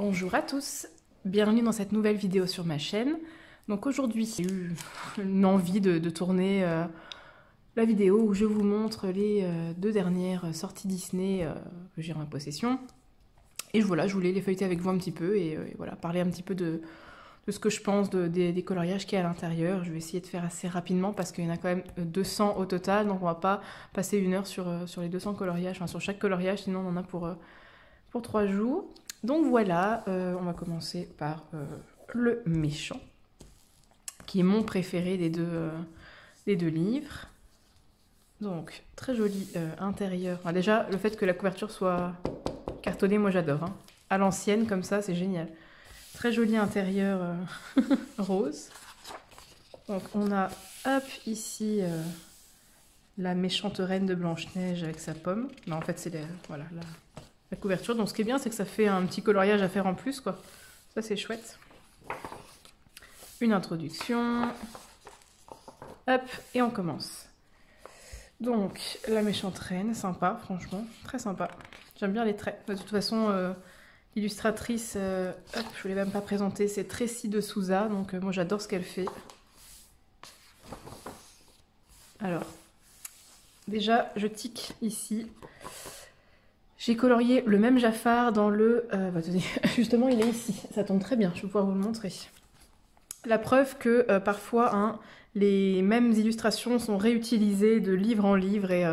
Bonjour à tous, bienvenue dans cette nouvelle vidéo sur ma chaîne. Donc aujourd'hui, j'ai eu une envie de tourner la vidéo où je vous montre les deux dernières sorties Disney que j'ai en ma possession. Et voilà, je voulais les feuilleter avec vous un petit peu et voilà, parler un petit peu de ce que je pense des coloriages qu'il y a à l'intérieur. Je vais essayer de faire assez rapidement parce qu'il y en a quand même 200 au total, donc on va pas passer une heure sur les 200 coloriages, enfin sur chaque coloriage, sinon on en a pour 3 jours. Donc voilà, on va commencer par le méchant, qui est mon préféré des deux livres. Donc, très joli intérieur. Enfin, déjà, le fait que la couverture soit cartonnée, moi j'adore. Hein. À l'ancienne, comme ça, c'est génial. Très joli intérieur rose. Donc, on a, hop, ici, la méchante reine de Blanche-Neige avec sa pomme. Mais en fait, c'est voilà, la couverture. Donc, ce qui est bien, c'est que ça fait un petit coloriage à faire en plus, quoi. Ça, c'est chouette. Une introduction. Hop, et on commence. Donc, la méchante reine, sympa, franchement, très sympa. J'aime bien les traits. De toute façon, l'illustratrice, hop, je ne l'ai même pas présentée, c'est Tracy de Souza, donc moi j'adore ce qu'elle fait. Alors, déjà, je tique ici. J'ai colorié le même Jafar dans le... attendez, justement, il est ici, ça tombe très bien, je vais pouvoir vous le montrer. La preuve que parfois, hein, les mêmes illustrations sont réutilisées de livre en livre et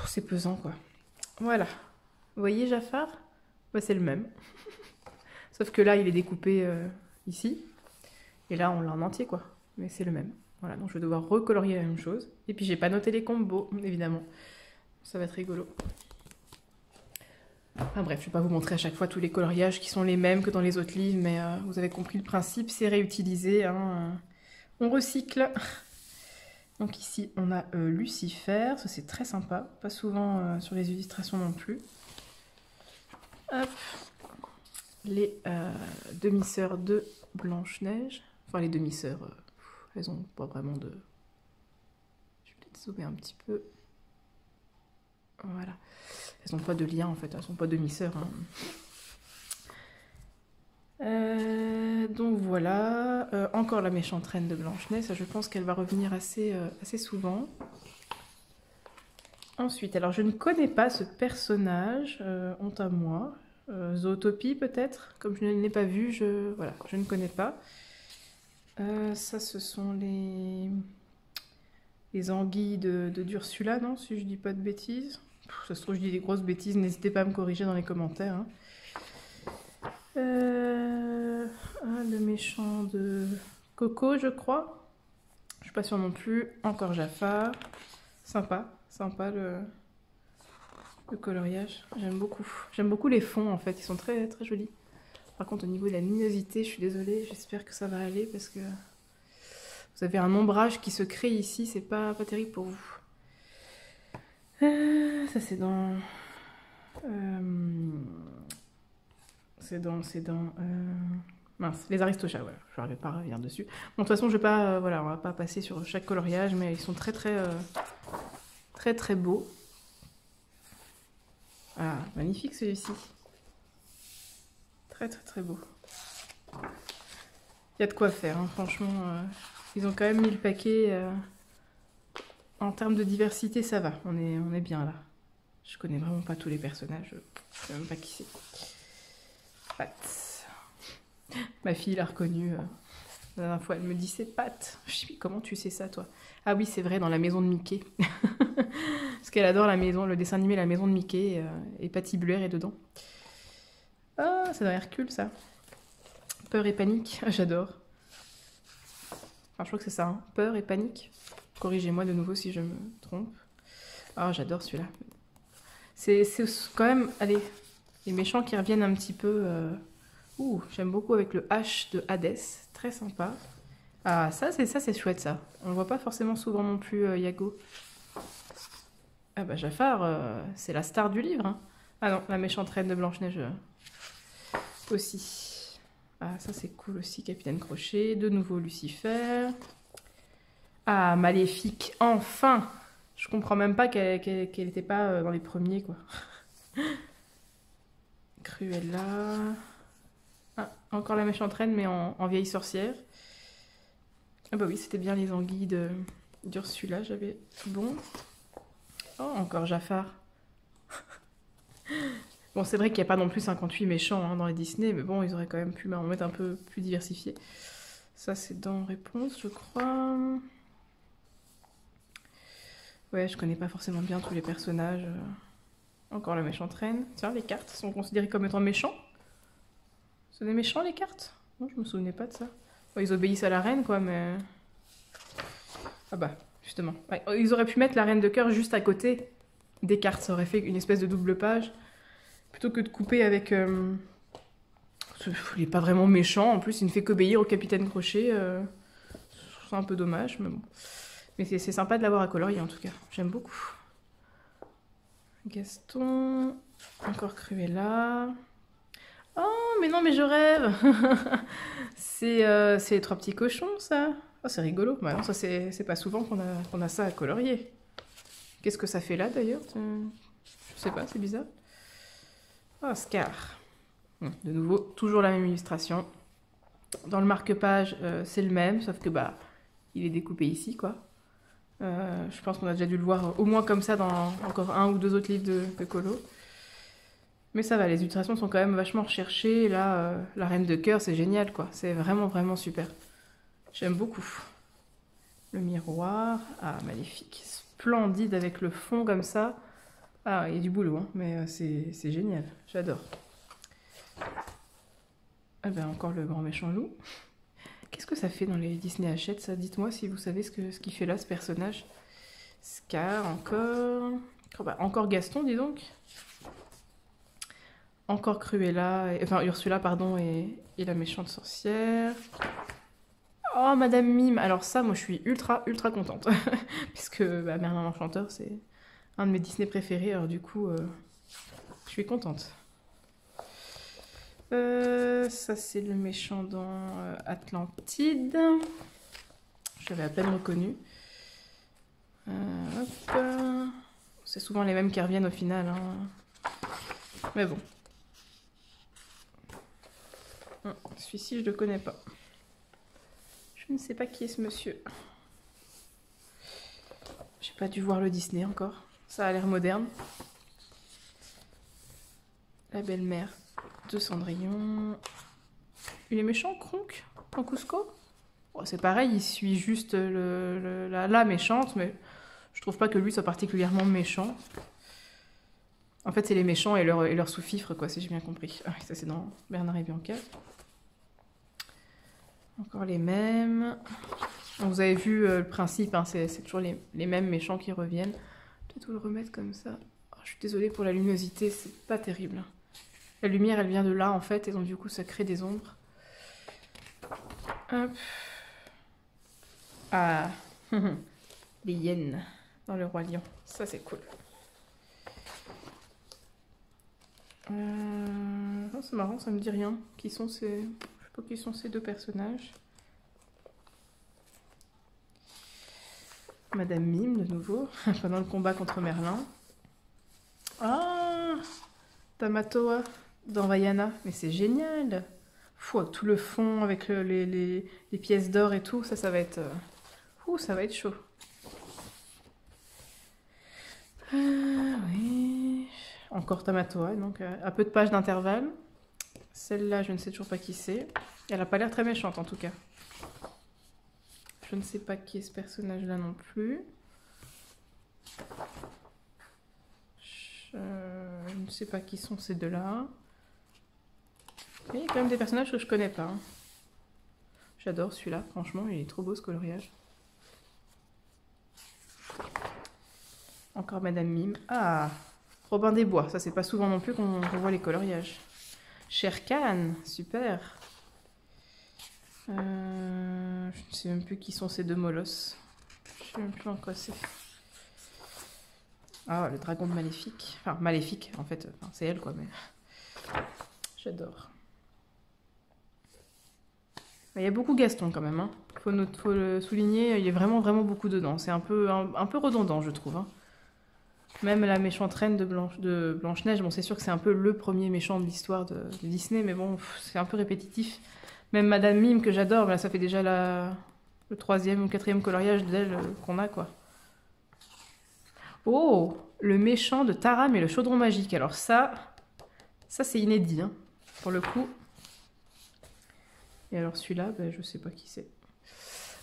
c'est pesant, quoi. Voilà. Vous voyez Jafar? Bah, c'est le même. Sauf que là, il est découpé ici. Et là, on l'a en entier, quoi. Mais c'est le même. Voilà, donc je vais devoir recolorier la même chose. Et puis, j'ai pas noté les combos, évidemment. Ça va être rigolo. Enfin bref, je vais pas vous montrer à chaque fois tous les coloriages qui sont les mêmes que dans les autres livres, mais vous avez compris le principe, c'est réutilisé. Hein, on recycle. Donc ici, on a Lucifer, ça c'est très sympa. Pas souvent sur les illustrations non plus. Hop. Les demi-sœurs de Blanche-Neige. Enfin, les demi-sœurs, elles ont pas vraiment de... Je vais peut-être zoomer un petit peu. Voilà. Elles n'ont pas de lien en fait, elles sont pas demi-sœurs. Hein. Donc voilà, encore la méchante reine de Blanche-Neige, ça je pense qu'elle va revenir assez souvent. Ensuite, alors je ne connais pas ce personnage, honte à moi. Zootopie peut-être, comme je ne l'ai pas vu, voilà, je ne connais pas. Ça ce sont les anguilles d'Ursula, non, si je dis pas de bêtises. Ça se trouve, je dis des grosses bêtises, n'hésitez pas à me corriger dans les commentaires. Hein. Le méchant de Coco, je crois. Je suis pas sûre non plus. Encore Jafar. Sympa, sympa le coloriage. J'aime beaucoup. J'aime beaucoup les fonds en fait, ils sont très très jolis. Par contre, au niveau de la luminosité, je suis désolée, j'espère que ça va aller parce que vous avez un ombrage qui se crée ici, c'est pas terrible pour vous. Ça c'est dans... mince, les Aristochats, voilà, je n'arrive pas à revenir dessus. Bon, de toute façon, je vais pas, voilà, on va pas passer sur chaque coloriage, mais ils sont très beaux. Ah, magnifique celui-ci. Très beau. Il y a de quoi faire, hein, franchement. Ils ont quand même mis le paquet. En termes de diversité, ça va, on est bien là. Je connais vraiment pas tous les personnages, je sais même pas qui c'est. Pat. Ma fille l'a reconnu. La dernière fois, elle me dit c'est Pat. Je dis comment tu sais ça, toi? Ah oui, c'est vrai, dans la maison de Mickey. Parce qu'elle adore la maison, le dessin animé La Maison de Mickey, et Patty Blair est dedans. Ah, c'est dans Hercule, ça. Peur et panique, j'adore. Enfin, je crois que c'est ça, hein. Peur et panique. Corrigez-moi de nouveau si je me trompe. Ah, j'adore celui-là. C'est quand même, allez, les méchants qui reviennent un petit peu... j'aime beaucoup avec le H de Hadès, très sympa. Ah, ça c'est chouette, ça. On le voit pas forcément souvent non plus, Yago. Ah bah Jafar, c'est la star du livre. Hein. Ah non, la méchante reine de Blanche-Neige aussi. Ah, ça c'est cool aussi, Capitaine Crochet. De nouveau Lucifer. Ah, Maléfique, enfin! Je comprends même pas qu'elle n'était pas dans les premiers, quoi. Cruella. Encore la méchante reine, mais en vieille sorcière. Ah bah oui, c'était bien les anguilles d'Ursula, j'avais tout bon. Oh, encore Jafar. Bon, c'est vrai qu'il n'y a pas non plus 58 méchants hein, dans les Disney, mais bon, ils auraient quand même pu en mettre un peu plus diversifié. Ça, c'est dans Réponse, je crois. Ouais, je connais pas forcément bien tous les personnages. Encore la méchante reine. Tiens, les cartes sont considérées comme étant méchants. C'est des méchants, les cartes? Non, je me souvenais pas de ça. Bon, ils obéissent à la reine, quoi, mais... Ah bah, justement. Ouais, ils auraient pu mettre la reine de cœur juste à côté des cartes. Ça aurait fait une espèce de double page. Plutôt que de couper avec... Il est pas vraiment méchant. En plus, il ne fait qu'obéir au capitaine Crochet. C'est un peu dommage, mais bon. Mais c'est sympa de l'avoir à colorier, en tout cas. J'aime beaucoup. Gaston... Encore Cruella... Oh, mais non, mais je rêve. C'est les trois petits cochons, ça. Oh, c'est rigolo. Bah non, ça, c'est pas souvent qu'on a ça à colorier. Qu'est-ce que ça fait là, d'ailleurs? Je sais pas, c'est bizarre. Oh, Scar. De nouveau, toujours la même illustration. Dans le marque-page, c'est le même, sauf que, bah, il est découpé ici, quoi. Je pense qu'on a déjà dû le voir au moins comme ça dans encore un ou deux autres livres de colo. Mais ça va, les illustrations sont quand même vachement recherchées. Là, la reine de cœur, c'est génial, quoi. C'est vraiment, vraiment super. J'aime beaucoup. Le miroir. Ah, magnifique. Splendide avec le fond comme ça. Ah, il y a du boulot, hein, mais c'est génial. J'adore. Ah ben, encore le grand méchant loup. Qu'est-ce que ça fait dans les Disney Hachette, ça? Dites-moi si vous savez ce qu'il fait là, ce personnage. Scar, encore... Oh, bah, encore Gaston, dis donc. Encore Cruella, enfin Ursula, pardon, et la méchante sorcière. Oh, Madame Mime. Alors ça, moi, je suis ultra, ultra contente. Puisque bah, Merlin l'Enchanteur, c'est un de mes Disney préférés. Alors du coup, je suis contente. Ça, c'est le méchant dans Atlantide. J'avais à peine reconnu. C'est souvent les mêmes qui reviennent au final. Hein. Mais bon. Celui-ci, je ne le connais pas. Je ne sais pas qui est ce monsieur. J'ai pas dû voir le Disney encore. Ça a l'air moderne. La belle-mère de Cendrillon. Il est méchant, Kronk, en Cusco? Bon, c'est pareil, il suit juste la méchante, mais je trouve pas que lui soit particulièrement méchant. En fait, c'est les méchants et leur sous-fifre, quoi, si j'ai bien compris. Ah, ça, c'est dans Bernard et Bianca. Encore les mêmes. Donc, vous avez vu le principe, hein, c'est toujours les mêmes méchants qui reviennent. Peut-être vous le remettre comme ça. Oh, je suis désolée pour la luminosité, c'est pas terrible. La lumière, elle vient de là, en fait, et donc du coup, ça crée des ombres. Hop. Ah, les hyènes dans le Roi Lion. Ça, c'est cool. Oh, c'est marrant, ça me dit rien. Qui sont ces... Je sais pas qui sont ces deux personnages. Madame Mime, de nouveau, pendant le combat contre Merlin. Ah, Tamatoa dans Vaiana. Mais c'est génial. Fou, tout le fond avec les pièces d'or et tout, ça va être... ça va être chaud. Oui. Encore Tamatoa, donc à peu de pages d'intervalle. Celle-là, je ne sais toujours pas qui c'est. Elle n'a pas l'air très méchante en tout cas. Je ne sais pas qui est ce personnage-là non plus. Je ne sais pas qui sont ces deux-là. Mais il y a quand même des personnages que je connais pas. Hein. J'adore celui-là, franchement, il est trop beau ce coloriage. Encore Madame Mime. Ah, Robin des Bois, ça c'est pas souvent non plus qu'on voit les coloriages. Shere Khan, super. Je ne sais même plus qui sont ces deux molosses. Je sais même plus en quoi c'est. Ah, le dragon de Maléfique. Enfin, Maléfique, en fait. Enfin, c'est elle, quoi, mais... J'adore. Il y a beaucoup Gaston, quand même. Hein. Faut le souligner, il y a vraiment, vraiment beaucoup dedans. C'est un peu redondant, je trouve. Hein. Même la méchante reine de Blanche-Neige, bon, c'est sûr que c'est un peu le premier méchant de l'histoire de Disney, mais bon, c'est un peu répétitif. Même Madame Mime, que j'adore, là, ça fait déjà le 3e ou 4e coloriage d'elle qu'on a, quoi. Oh, le méchant de Taram et le chaudron magique. Alors ça c'est inédit, hein, pour le coup. Et alors celui-là, ben, je sais pas qui c'est.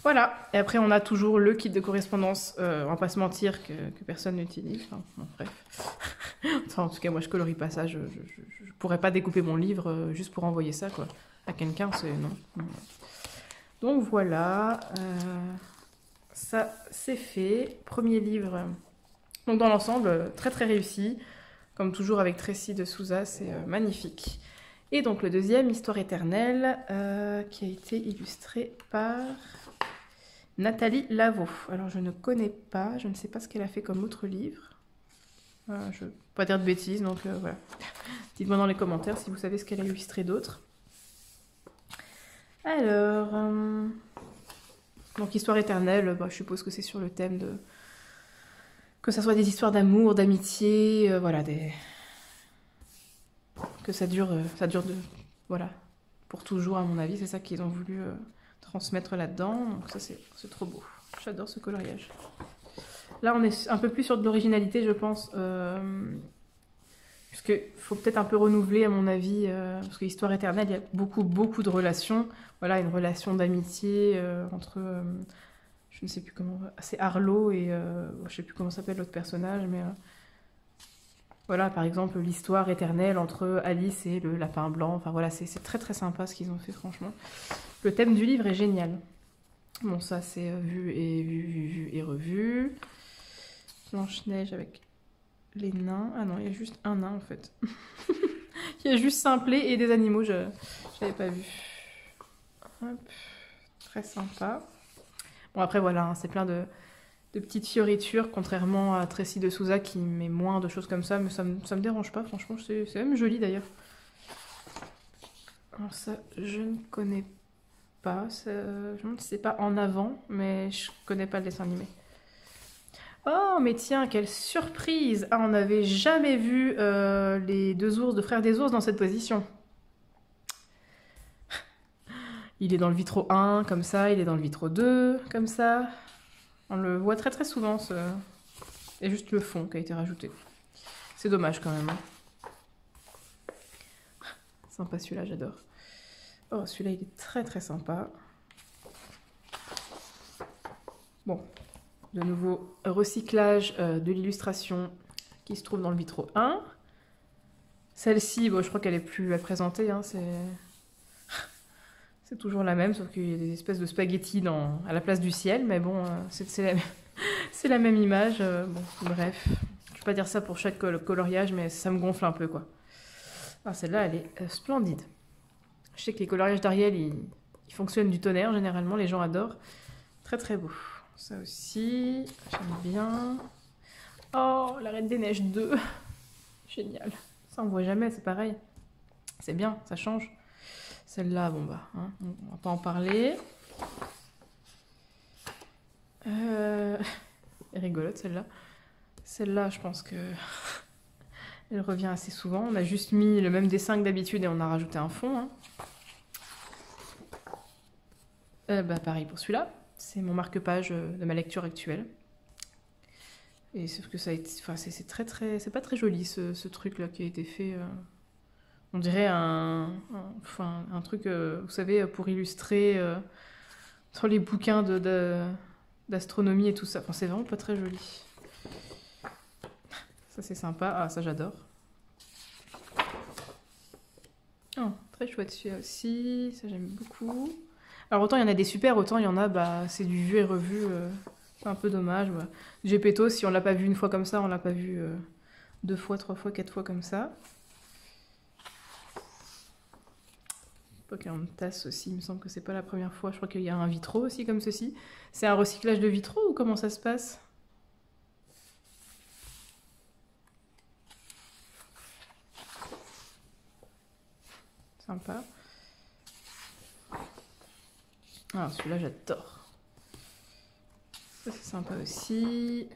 Voilà, et après on a toujours le kit de correspondance, on va pas se mentir, que personne n'utilise. Enfin, bon, bref. Enfin, en tout cas, moi je colorie pas ça, je pourrais pas découper mon livre juste pour envoyer ça, quoi. À quelqu'un, c'est non. Donc voilà, ça c'est fait. Premier livre. Donc dans l'ensemble, très très réussi. Comme toujours avec Tracy de Souza, c'est magnifique. Et donc le deuxième, Histoire éternelle, qui a été illustré par Nathalie Lavaux. Alors je ne connais pas, je ne sais pas ce qu'elle a fait comme autre livre. Je ne veux pas dire de bêtises, donc voilà. Dites-moi dans les commentaires si vous savez ce qu'elle a illustré d'autre. Alors, donc Histoire éternelle, bah, je suppose que c'est sur le thème de... Que ça soit des histoires d'amour, d'amitié, voilà, que ça dure de... Voilà, pour toujours à mon avis, c'est ça qu'ils ont voulu transmettre là-dedans. Donc ça c'est trop beau, j'adore ce coloriage. Là on est un peu plus sur de l'originalité je pense, puisqu'il faut peut-être un peu renouveler à mon avis, parce que Histoire éternelle il y a beaucoup de relations. Voilà, une relation d'amitié entre... je ne sais plus comment... C'est Arlo et... je ne sais plus comment s'appelle l'autre personnage, mais... voilà, par exemple, l'histoire éternelle entre Alice et le lapin blanc. Enfin voilà, c'est très très sympa ce qu'ils ont fait, franchement. Le thème du livre est génial. Bon, ça c'est vu et revu. Blanche-Neige avec les nains. Ah non, il y a juste un nain en fait. Il y a juste Simplet et des animaux, je n'avais pas vu. Hop. Très sympa. Bon, après voilà, hein, c'est plein de petites fioritures, contrairement à Tracy de Souza qui met moins de choses comme ça, mais ça me dérange pas, franchement, c'est même joli d'ailleurs. Alors ça, je ne connais pas, je me demande si c'est pas En Avant, mais je connais pas le dessin animé. Oh, mais tiens, quelle surprise! Ah, on n'avait jamais vu les deux ours de Frères des ours dans cette position. Il est dans le vitro 1, comme ça, il est dans le vitro 2, comme ça. On le voit très très souvent, il y a juste le fond qui a été rajouté. C'est dommage quand même. Hein. Sympa celui-là, j'adore. Oh, celui-là, il est très très sympa. Bon, de nouveau, recyclage de l'illustration qui se trouve dans le vitro 1. Celle-ci, bon, je crois qu'elle est plus à présenter, hein, c'est toujours la même, sauf qu'il y a des espèces de spaghettis à la place du ciel, mais bon, c'est la même image. Bon, bref, je ne vais pas dire ça pour chaque coloriage, mais ça me gonfle un peu, quoi. Ah, celle-là, elle est splendide. Je sais que les coloriages d'Ariel, ils fonctionnent du tonnerre, généralement, les gens adorent. Très très beau. Ça aussi, j'aime bien. Oh, la Reine des Neiges 2. Génial. Ça, on voit jamais, c'est pareil. C'est bien, ça change. Celle-là, bon bah, hein, on va pas en parler. Elle est rigolote celle-là. Celle-là, je pense que elle revient assez souvent. On a juste mis le même dessin que d'habitude et on a rajouté un fond. Hein. Bah pareil pour celui-là. C'est mon marque-page de ma lecture actuelle. Et sauf que ça a été, enfin, c'est très très, c'est pas très joli ce truc-là qui a été fait. On dirait un truc, vous savez, pour illustrer dans les bouquins d'astronomie et tout ça. Enfin, c'est vraiment pas très joli. Ça, c'est sympa. Ah, ça, j'adore. Oh, très chouette celui-là aussi. Ça, j'aime beaucoup. Alors, autant il y en a des super, autant il y en a, bah, c'est du vu et revu. C'est un peu dommage. Bah. Gepetto, si on l'a pas vu une fois comme ça, on l'a pas vu 2 fois, 3 fois, 4 fois comme ça. Pocahontas aussi, il me semble que c'est pas la première fois. Je crois qu'il y a un vitro aussi comme ceci. C'est un recyclage de vitraux ou comment ça se passe? Sympa. Ah, celui-là, j'adore. Ça, c'est sympa aussi.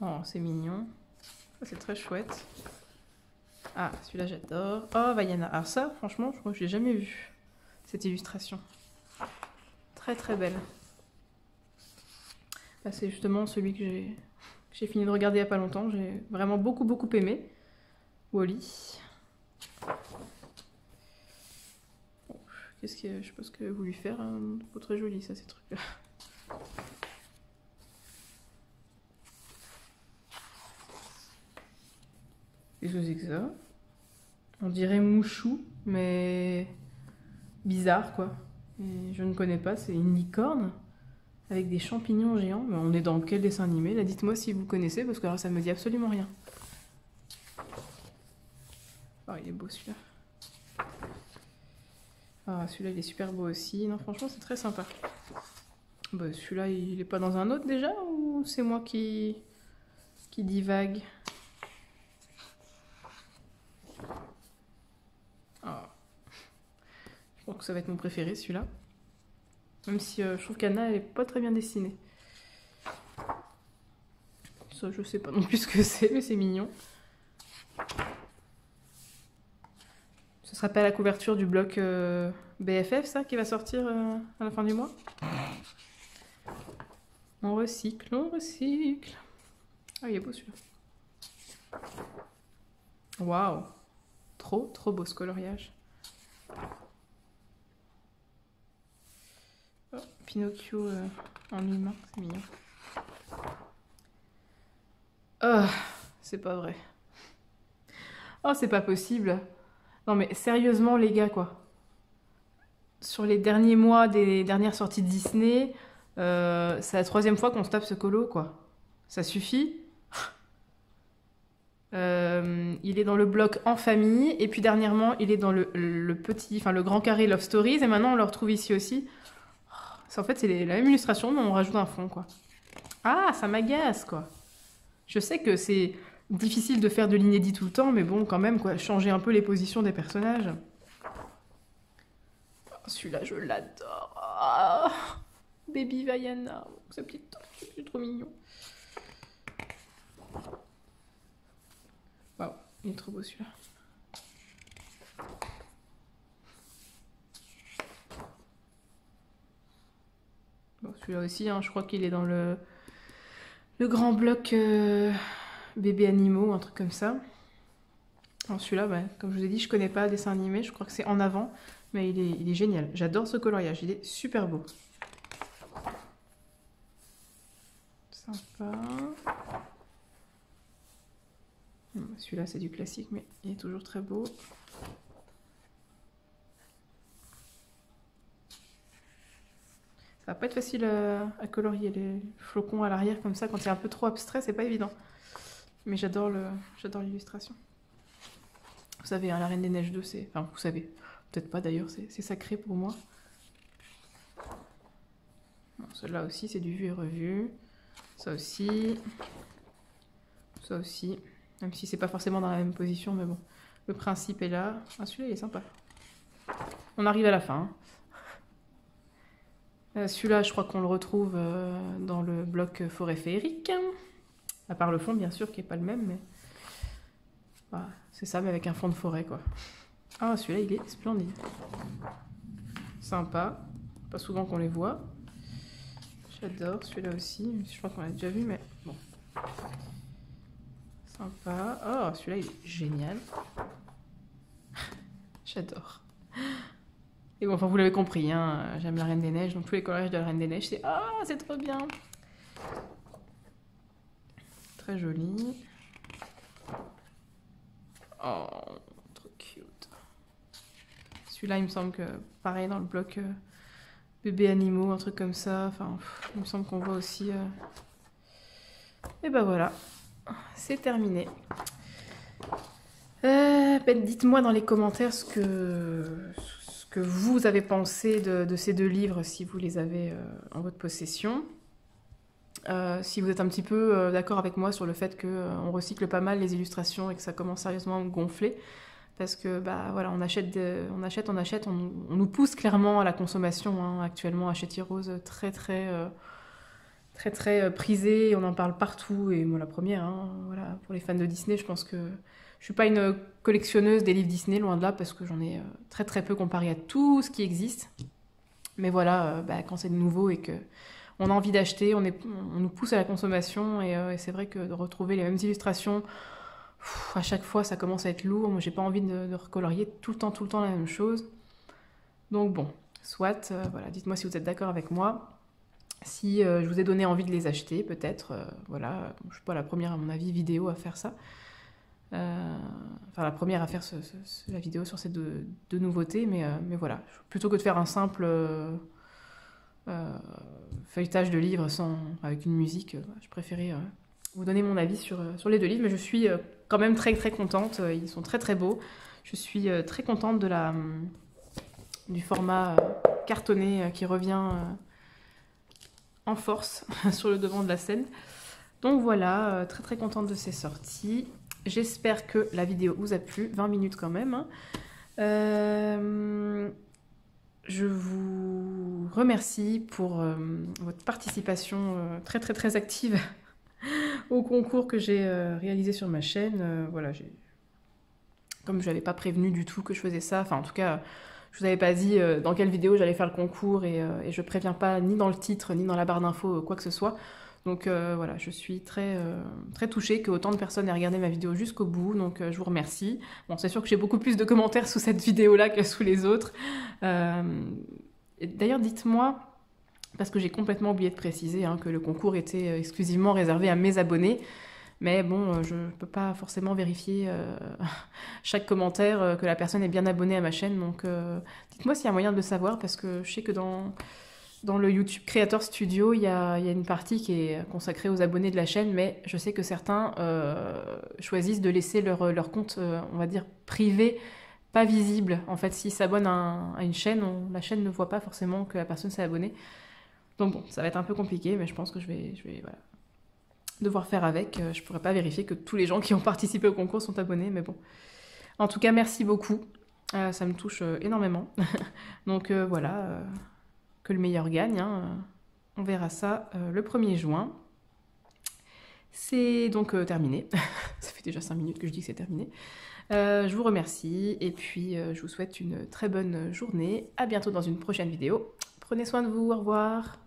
Oh, c'est mignon. Ça, c'est très chouette. Ah, celui-là, j'adore. Oh, Vaiana. Alors ça, franchement, je crois que je l'ai jamais vu, cette illustration. Très, très belle. Là, c'est justement celui que j'ai fini de regarder il n'y a pas longtemps. J'ai vraiment beaucoup, beaucoup aimé. Wally. Bon, qu'est-ce que je sais pas ce qu'il a voulu faire. Hein. Pas très joli, ça, ces trucs-là. Qu'est-ce que c'est que ça? On dirait Mouchou, mais bizarre, quoi. Et je ne connais pas, c'est une licorne avec des champignons géants. Mais on est dans quel dessin animé? Là, dites-moi si vous connaissez, parce que alors, ça me dit absolument rien. Oh, il est beau celui-là. Ah, celui-là, il est super beau aussi. Non, franchement, c'est très sympa. Bah, celui-là, il est pas dans un autre déjà? Ou c'est moi qui divague? Ah. Je pense que ça va être mon préféré, celui-là. Même si je trouve qu'Anna, elle est pas très bien dessinée. Ça, je sais pas non plus ce que c'est, mais c'est mignon. Ce sera pas la couverture du bloc BFF, ça, qui va sortir à la fin du mois? On recycle, on recycle. Ah, il est beau celui-là. Waouh! Trop, trop beau ce coloriage. Oh, Pinocchio en humain, c'est mignon. Oh, c'est pas vrai. Oh, c'est pas possible. Non mais sérieusement les gars, quoi. Sur les derniers mois des dernières sorties de Disney, c'est la troisième fois qu'on se tape ce colo, quoi. Ça suffit. Il est dans le bloc en famille, et puis dernièrement, il est dans le petit, enfin le grand carré Love Stories, et maintenant on le retrouve ici aussi. En fait, c'est la même illustration, mais on rajoute un fond, quoi. Ah, ça m'agace, quoi. Je sais que c'est difficile de faire de l'inédit tout le temps, mais bon, quand même, quoi, changer un peu les positions des personnages. Oh, celui-là, je l'adore. Ah, Baby Vaiana, sa petite tortue, c'est trop mignon. Waouh, il est trop beau celui-là. Bon, celui-là aussi, hein, je crois qu'il est dans le grand bloc bébé animaux, un truc comme ça. Alors celui-là, bah, comme je vous ai dit, je connais pas le dessin animé, je crois que c'est en avant, mais il est génial. J'adore ce coloriage, il est super beau. Sympa. Celui-là, c'est du classique, mais il est toujours très beau. Ça va pas être facile à colorier les flocons à l'arrière comme ça, quand c'est un peu trop abstrait, c'est pas évident. Mais j'adore l'illustration. Vous savez, hein, la Reine des Neiges 2, c'est... Enfin, vous savez, peut-être pas d'ailleurs, c'est sacré pour moi. Celle-là aussi, c'est du vu et revu. Ça aussi. Ça aussi. Même si c'est pas forcément dans la même position, mais bon. Le principe est là. Ah, celui-là, il est sympa. On arrive à la fin. Celui-là, je crois qu'on le retrouve dans le bloc forêt féerique. À part le fond, bien sûr, qui n'est pas le même, mais... Voilà, c'est ça, mais avec un fond de forêt, quoi. Ah, celui-là, il est splendide. Sympa. Pas souvent qu'on les voit. J'adore celui-là aussi. Je crois qu'on l'a déjà vu, mais bon. Sympa. Oh, celui-là, il est génial. J'adore. Et bon, enfin, vous l'avez compris, hein, j'aime la Reine des Neiges, donc tous les coloriages de la Reine des Neiges, c'est... Ah, c'est trop bien! Très joli. Oh, trop cute. Celui-là, il me semble que, pareil, dans le bloc bébé animaux, un truc comme ça, enfin, il me semble qu'on voit aussi... Et ben voilà, c'est terminé. Dites-moi dans les commentaires ce que vous avez pensé de ces deux livres, si vous les avez en votre possession. Si vous êtes un petit peu d'accord avec moi sur le fait qu'on recycle pas mal les illustrations et que ça commence sérieusement à me gonfler, parce que bah voilà, on achète, on nous pousse clairement à la consommation, hein, actuellement à Chetty Rose, très très très prisé, on en parle partout, et moi la première, hein, voilà, pour les fans de Disney, je pense que je suis pas une collectionneuse des livres Disney, loin de là, parce que j'en ai très très peu comparé à tout ce qui existe. Mais voilà, quand c'est nouveau et que on a envie d'acheter, on nous pousse à la consommation, et c'est vrai que de retrouver les mêmes illustrations, à chaque fois ça commence à être lourd. Moi j'ai pas envie de recolorier tout le temps la même chose. Donc bon, soit, voilà, dites-moi si vous êtes d'accord avec moi. Si je vous ai donné envie de les acheter, peut-être, voilà, je suis pas la première à mon avis vidéo à faire ça. Enfin la première à faire la vidéo sur ces deux nouveautés, mais voilà, plutôt que de faire un simple feuilletage de livres avec une musique, je préférais vous donner mon avis sur les deux livres, mais je suis quand même très très contente, ils sont très très beaux, je suis très contente du format cartonné qui revient en force sur le devant de la scène. Donc voilà, très très contente de ces sorties. J'espère que la vidéo vous a plu, 20 minutes quand même. Hein. Je vous remercie pour votre participation très très très active au concours que j'ai réalisé sur ma chaîne. Voilà, comme je n'avais pas prévenu du tout que je faisais ça, enfin en tout cas, je vous avais pas dit dans quelle vidéo j'allais faire le concours, et je préviens pas ni dans le titre ni dans la barre d'infos quoi que ce soit. Donc voilà, je suis très, très touchée que autant de personnes aient regardé ma vidéo jusqu'au bout, donc je vous remercie. Bon, c'est sûr que j'ai beaucoup plus de commentaires sous cette vidéo-là que sous les autres. D'ailleurs, dites-moi, parce que j'ai complètement oublié de préciser hein, que le concours était exclusivement réservé à mes abonnés, mais bon, je ne peux pas forcément vérifier chaque commentaire que la personne est bien abonnée à ma chaîne, donc dites-moi s'il y a moyen de le savoir, parce que je sais que dans le YouTube Creator Studio, il y a une partie qui est consacrée aux abonnés de la chaîne, mais je sais que certains choisissent de laisser leur compte, on va dire, privé, pas visible. En fait, s'ils s'abonnent à une chaîne, la chaîne ne voit pas forcément que la personne s'est abonnée. Donc bon, ça va être un peu compliqué, mais je pense que je vais voilà, devoir faire avec. Je pourrais pas vérifier que tous les gens qui ont participé au concours sont abonnés, mais bon. En tout cas, merci beaucoup. Ça me touche énormément. Donc voilà... que le meilleur gagne, hein. On verra ça le 1er juin. C'est donc terminé. Ça fait déjà 5 minutes que je dis que c'est terminé. Je vous remercie et puis je vous souhaite une très bonne journée. À bientôt dans une prochaine vidéo. Prenez soin de vous, au revoir.